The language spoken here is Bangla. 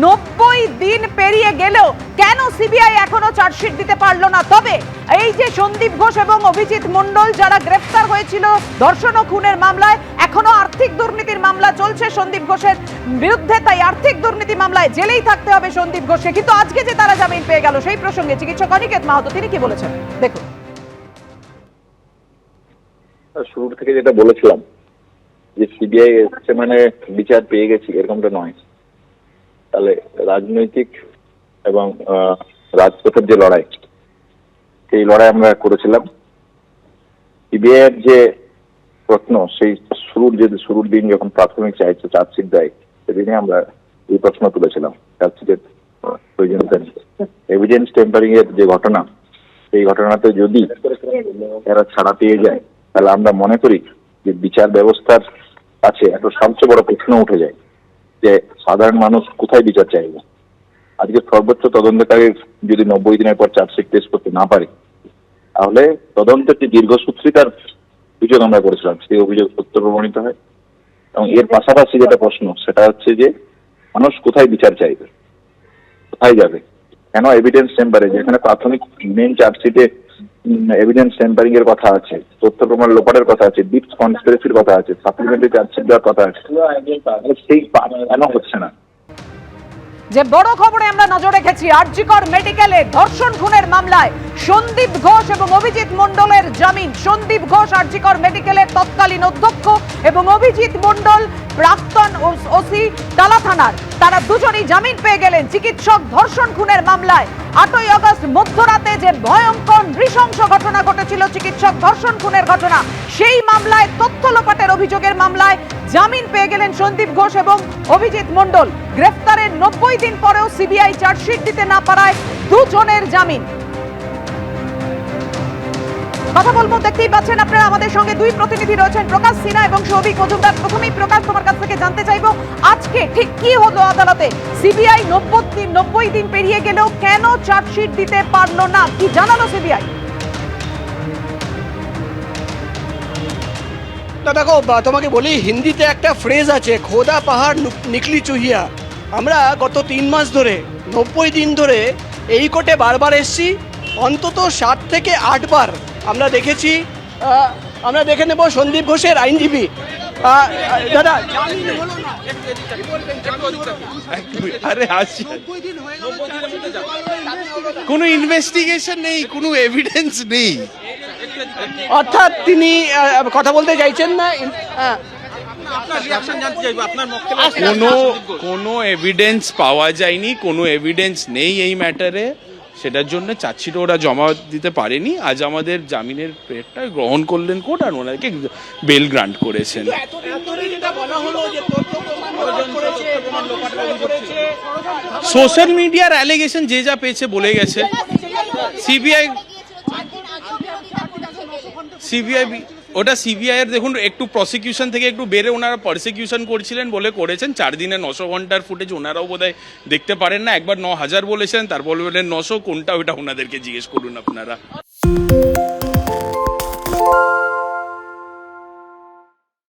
90 দিন পেরিয়ে গেলেও কেন সিবিআই এখনো চার্জশিট দিতে পারলো না? তবে এই যে সন্দীপ ঘোষ এবং অভিজিৎ মণ্ডল যারা গ্রেফতার হয়েছিল ধর্ষণ ও খুনের মামলায়, এখনো আর্থিক দুর্নীতির মামলা চলছে সন্দীপ ঘোষের বিরুদ্ধে, তাই আর্থিক দুর্নীতি মামলায় জেলেই থাকতে হবে সন্দীপ ঘোষকে। কিন্তু আজকে যে তারা জামিন পেয়ে গেল, সেই প্রসঙ্গে চিকিৎসক অনিকেত মাহাতো তিনি কি বলেছেন দেখুন। শুরু থেকে যেটা বলেছিলাম যে সিবিআই এসছে মানে বিচার পেয়ে গেছি, এরকমটা নয়। তাহলে রাজনৈতিক এবং রাজপথের যে লড়াই, সেই লড়াই আমরা করেছিলাম। সিবিআই এর যে প্রশ্ন, সেই শুরুর দিন যখন প্রাথমিক চার্জশিট দেয়, সেদিনে আমরা এই প্রশ্ন তুলেছিলাম চার্জশিটের প্রয়োজনীয়তা নেই। এভিডেন্স টেম্পারিং এর যে ঘটনা, সেই ঘটনাতে যদি এরা ছাড়া পেয়ে যায়, তাহলে আমরা মনে করি যে বিচার ব্যবস্থার কাছে একটা সবচেয়ে বড় প্রশ্ন উঠে যায় যে সাধারণ মানুষ কোথায় বিচার চাইবে। আজকে সর্বোচ্চ তদন্তকারীর যদি 90 দিনের পর চার্জশিট পেশ করতে না পারে, তাহলে তদন্তের যে দীর্ঘসূত্রিতার অভিযোগ আমরা করেছিলাম, সেই অভিযোগ সত্য প্রমাণিত হয়। এবং এর পাশাপাশি যেটা প্রশ্ন, সেটা হচ্ছে যে মানুষ কোথায় বিচার চাইবে, কোথায় যাবে, কেন এভিডেন্স চেম্বারে, যেখানে প্রাথমিক মেন চার্জশিটে এভিডেন্স টেম্পারিং এর কথা আছে, তথ্য প্রমাণ লোপাটের কথা আছে, ডিপ কনস্পিরেসির কথা আছে, সাপ্লিমেন্টারি চার্জশিট দেওয়ার কথা আছে, সেই কেন হচ্ছে না? যে বড় খবরে আমরা নজর রেখেছি, আরজিকর মেডিকেলে ধর্ষণ খুনের মামলায় সন্দীপ ঘোষ এবং অভিজিৎ মণ্ডলের জামিন। সন্দীপ ঘোষ আরজিকর মেডিকেলের তৎকালীন অধ্যক্ষ এবং অভিজিৎ মণ্ডল প্রাক্তন ওসি টালা থানার, তারা দুজনই জামিন পেয়ে গেলেন চিকিৎসক ধর্ষণ খুনের মামলায়। 8ই আগস্ট মধ্যরাতে যে ভয়ঙ্কর নৃশংস ঘটনা ঘটেছিল চিকিৎসক ধর্ষণ খুনের ঘটনা, সেই মামলায় তথ্য লোপাটের অভিযোগের মামলায় জামিন পেয়ে গেলেন সন্দীপ ঘোষ এবং অভিজিৎ মণ্ডল। গ্রেফতারের 90 দিন পরেও সিবিআই চার্জশিট দিতে না পারায় দুজনের জামিন। কথা বলবো, দেখতেই পাচ্ছেন আপনারা আমাদের সঙ্গে দুই প্রতিনিধি রয়েছেন, প্রকাশ সিনহা এবং সৌভিক মজুমদার। প্রথমেই প্রকাশ, তোমার কাছ থেকে জানতে চাইবো আজকে ঠিক কি হলো আদালতে? সিবিআই 90 দিন পেরিয়ে গেলেও কেন চার্জশিট দিতে পারলো না, কি জানালো সিবিআই? দেখো, তোমাকে বলি, হিন্দিতে একটা ফ্রেজ আছে, খোদা পাহাড় নিকলি চুহিয়া। আমরা গত 3 মাস ধরে 90 দিন ধরে এই কোর্টে বারবার এসেছি, অন্তত 7 থেকে 8 বার আমরা দেখেছি। আমরা দেখে নেব সন্দীপ ঘোষের আইনজীবী। দাদা, আরে আসি, কোনো ইনভেস্টিগেশন নেই, কোনো এভিডেন্স নেই, অর্থাৎ তিনি কথা বলতে চাইছেন না। কোনো এভিডেন্স পাওয়া যায়নি, কোনো এভিডেন্স নেই এই ম্যাটারে। সেটার জন্য চার্জশিটও ওরা জমা দিতে পারেনি। আজ আমাদের জামিনের প্রেয়ারটা গ্রহণ করলেন কোর্ট আর ওনাকে বেল গ্রান্ট করেছেন। সোশ্যাল মিডিয়ার অ্যালিগেশন যে যা পেয়েছে বলে গেছে। সিবিআই ওটা সিবিআই এর, দেখুন, একটু প্রসিকিউশন থেকে একটু বেড়ে ওনারা প্রসিকিউশন করছিলেন বলে করেছেন। 4 দিনে 900 ঘন্টার ফুটেজ ওনারাও বোধহয় দেখতে পারেন না। একবার 9000 বলেছেন, তারপর বললেন 900, কোনটা ওটা ওনাদেরকে জিজ্ঞেস করুন আপনারা।